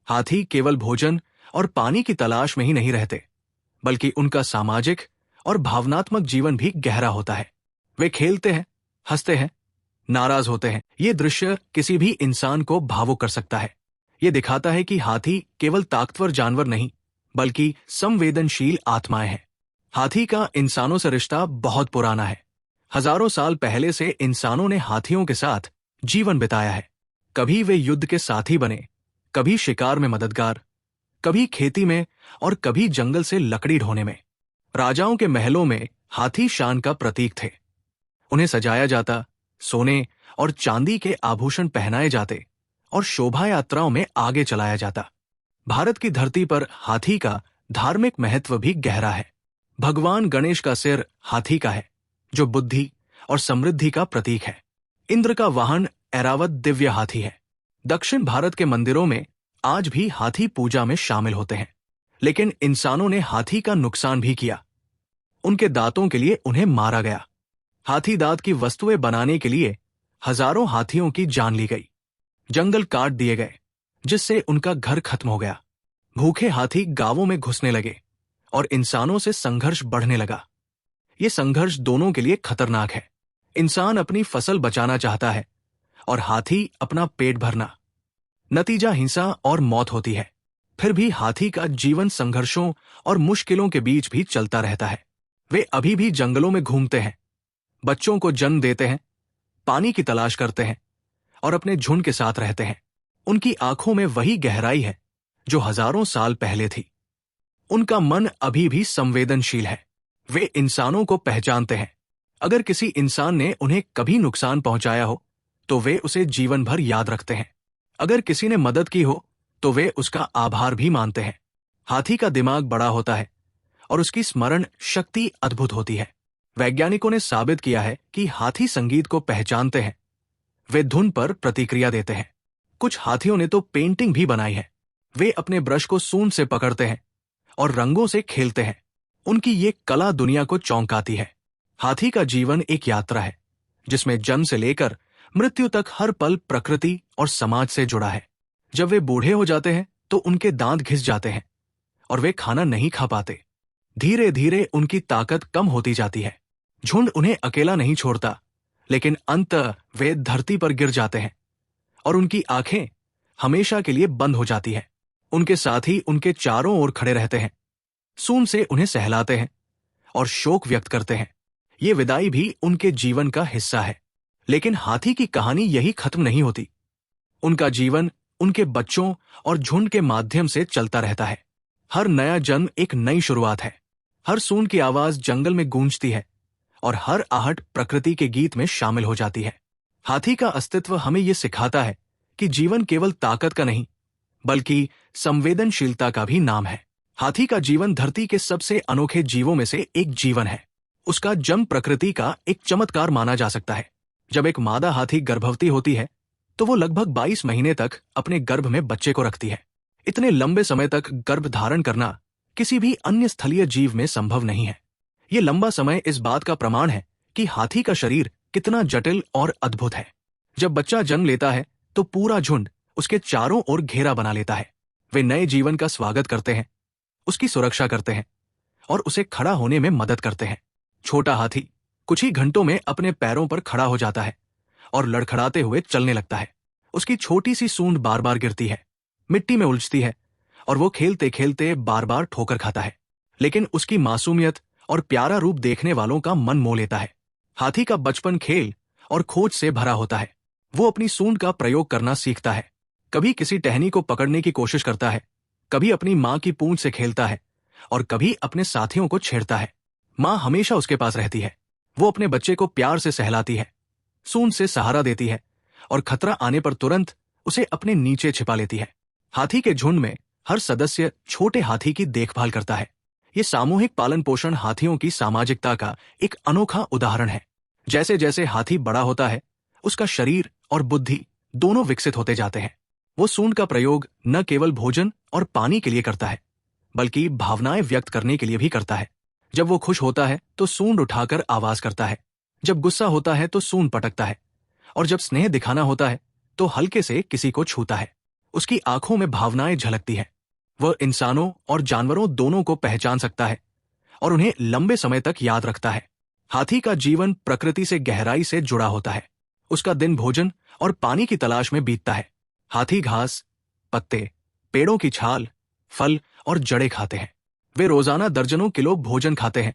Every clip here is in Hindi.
हाथी केवल भोजन और पानी की तलाश में ही नहीं रहते, बल्कि उनका सामाजिक और भावनात्मक जीवन भी गहरा होता है। वे खेलते हैं, हंसते हैं, नाराज होते हैं। ये दृश्य किसी भी इंसान को भावुक कर सकता है। ये दिखाता है कि हाथी केवल ताकतवर जानवर नहीं, बल्कि संवेदनशील आत्माएं हैं। हाथी का इंसानों से रिश्ता बहुत पुराना है। हजारों साल पहले से इंसानों ने हाथियों के साथ जीवन बिताया है। कभी वे युद्ध के साथी बने, कभी शिकार में मददगार, कभी खेती में और कभी जंगल से लकड़ी ढोने में। राजाओं के महलों में हाथी शान का प्रतीक थे। उन्हें सजाया जाता, सोने और चांदी के आभूषण पहनाए जाते और शोभा यात्राओं में आगे चलाया जाता। भारत की धरती पर हाथी का धार्मिक महत्व भी गहरा है। भगवान गणेश का सिर हाथी का है, जो बुद्धि और समृद्धि का प्रतीक है। इंद्र का वाहन ऐरावत दिव्य हाथी है। दक्षिण भारत के मंदिरों में आज भी हाथी पूजा में शामिल होते हैं। लेकिन इंसानों ने हाथी का नुकसान भी किया। उनके दांतों के लिए उन्हें मारा गया। हाथी दांत की वस्तुएं बनाने के लिए हजारों हाथियों की जान ली गई। जंगल काट दिए गए, जिससे उनका घर खत्म हो गया। भूखे हाथी गांवों में घुसने लगे और इंसानों से संघर्ष बढ़ने लगा। ये संघर्ष दोनों के लिए खतरनाक है। इंसान अपनी फसल बचाना चाहता है और हाथी अपना पेट भरना। नतीजा हिंसा और मौत होती है। फिर भी हाथी का जीवन संघर्षों और मुश्किलों के बीच भी चलता रहता है। वे अभी भी जंगलों में घूमते हैं, बच्चों को जन्म देते हैं, पानी की तलाश करते हैं और अपने झुंड के साथ रहते हैं। उनकी आंखों में वही गहराई है जो हजारों साल पहले थी। उनका मन अभी भी संवेदनशील है। वे इंसानों को पहचानते हैं। अगर किसी इंसान ने उन्हें कभी नुकसान पहुंचाया हो, तो वे उसे जीवन भर याद रखते हैं। अगर किसी ने मदद की हो, तो वे उसका आभार भी मानते हैं। हाथी का दिमाग बड़ा होता है और उसकी स्मरण शक्ति अद्भुत होती है। वैज्ञानिकों ने साबित किया है कि हाथी संगीत को पहचानते हैं। वे धुन पर प्रतिक्रिया देते हैं। कुछ हाथियों ने तो पेंटिंग भी बनाई है। वे अपने ब्रश को सूंड से पकड़ते हैं और रंगों से खेलते हैं। उनकी ये कला दुनिया को चौंकाती है। हाथी का जीवन एक यात्रा है, जिसमें जन्म से लेकर मृत्यु तक हर पल प्रकृति और समाज से जुड़ा है। जब वे बूढ़े हो जाते हैं तो उनके दांत घिस जाते हैं और वे खाना नहीं खा पाते। धीरे धीरे उनकी ताकत कम होती जाती है। झुंड उन्हें अकेला नहीं छोड़ता, लेकिन अंततः वे धरती पर गिर जाते हैं और उनकी आंखें हमेशा के लिए बंद हो जाती है। उनके साथी उनके चारों ओर खड़े रहते हैं, सूंड से उन्हें सहलाते हैं और शोक व्यक्त करते हैं। ये विदाई भी उनके जीवन का हिस्सा है। लेकिन हाथी की कहानी यही खत्म नहीं होती। उनका जीवन उनके बच्चों और झुंड के माध्यम से चलता रहता है। हर नया जन्म एक नई शुरुआत है। हर सूंड की आवाज जंगल में गूंजती है और हर आहट प्रकृति के गीत में शामिल हो जाती है। हाथी का अस्तित्व हमें ये सिखाता है कि जीवन केवल ताकत का नहीं, बल्कि संवेदनशीलता का भी नाम है। हाथी का जीवन धरती के सबसे अनोखे जीवों में से एक जीवन है। उसका जन्म प्रकृति का एक चमत्कार माना जा सकता है। जब एक मादा हाथी गर्भवती होती है, तो वो लगभग 22 महीने तक अपने गर्भ में बच्चे को रखती है। इतने लंबे समय तक गर्भ धारण करना किसी भी अन्य स्थलीय जीव में संभव नहीं है। ये लंबा समय इस बात का प्रमाण है कि हाथी का शरीर कितना जटिल और अद्भुत है। जब बच्चा जन्म लेता है, तो पूरा झुंड उसके चारों ओर घेरा बना लेता है। वे नए जीवन का स्वागत करते हैं, उसकी सुरक्षा करते हैं और उसे खड़ा होने में मदद करते हैं। छोटा हाथी कुछ ही घंटों में अपने पैरों पर खड़ा हो जाता है और लड़खड़ाते हुए चलने लगता है। उसकी छोटी सी सूंड बार बार गिरती है, मिट्टी में उलझती है और वो खेलते खेलते बार बार ठोकर खाता है। लेकिन उसकी मासूमियत और प्यारा रूप देखने वालों का मन मोह लेता है। हाथी का बचपन खेल और खोज से भरा होता है। वो अपनी सूंड का प्रयोग करना सीखता है। कभी किसी टहनी को पकड़ने की कोशिश करता है, कभी अपनी माँ की पूंछ से खेलता है और कभी अपने साथियों को छेड़ता है। माँ हमेशा उसके पास रहती है। वो अपने बच्चे को प्यार से सहलाती है, सूंड से सहारा देती है और खतरा आने पर तुरंत उसे अपने नीचे छिपा लेती है। हाथी के झुंड में हर सदस्य छोटे हाथी की देखभाल करता है। ये सामूहिक पालन पोषण हाथियों की सामाजिकता का एक अनोखा उदाहरण है। जैसे जैसे हाथी बड़ा होता है, उसका शरीर और बुद्धि दोनों विकसित होते जाते हैं। वो सूंड का प्रयोग न केवल भोजन और पानी के लिए करता है, बल्कि भावनाएं व्यक्त करने के लिए भी करता है। जब वो खुश होता है तो सूंड उठाकर आवाज करता है, जब गुस्सा होता है तो सूंड पटकता है और जब स्नेह दिखाना होता है तो हल्के से किसी को छूता है। उसकी आंखों में भावनाएं झलकती हैं। वह इंसानों और जानवरों दोनों को पहचान सकता है और उन्हें लंबे समय तक याद रखता है। हाथी का जीवन प्रकृति से गहराई से जुड़ा होता है। उसका दिन भोजन और पानी की तलाश में बीतता है। हाथी घास, पत्ते, पेड़ों की छाल, फल और जड़ें खाते हैं। वे रोजाना दर्जनों किलो भोजन खाते हैं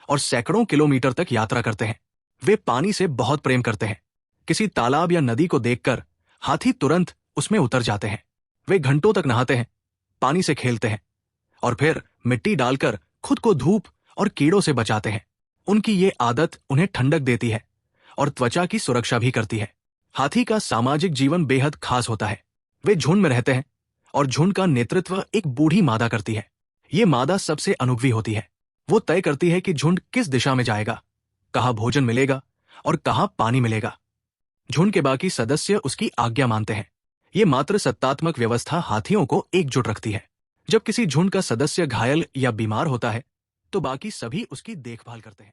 और सैकड़ों किलोमीटर तक यात्रा करते हैं। वे पानी से बहुत प्रेम करते हैं। किसी तालाब या नदी को देखकर हाथी तुरंत उसमें उतर जाते हैं। वे घंटों तक नहाते हैं, पानी से खेलते हैं और फिर मिट्टी डालकर खुद को धूप और कीड़ों से बचाते हैं। उनकी ये आदत उन्हें ठंडक देती है और त्वचा की सुरक्षा भी करती है। हाथी का सामाजिक जीवन बेहद खास होता है। वे झुंड में रहते हैं और झुंड का नेतृत्व एक बूढ़ी मादा करती है। ये मादा सबसे अनुभवी होती है। वो तय करती है कि झुंड किस दिशा में जाएगा, कहाँ भोजन मिलेगा और कहाँ पानी मिलेगा। झुंड के बाकी सदस्य उसकी आज्ञा मानते हैं। ये मात्र सत्तात्मक व्यवस्था हाथियों को एकजुट रखती है। जब किसी झुंड का सदस्य घायल या बीमार होता है तो बाकी सभी उसकी देखभाल करते हैं।